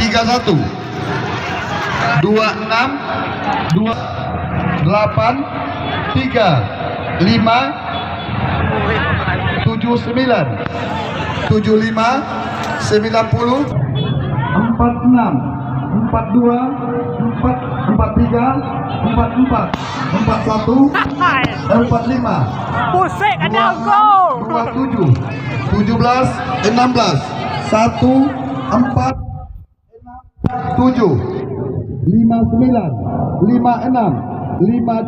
31, 26, 28, 3, 5, 79, 75, 90, 46, 42, 43, 44, 41, 45, Pusing ada gol. 27, 17, 16, 1, 4, 7, 59, 56, 52.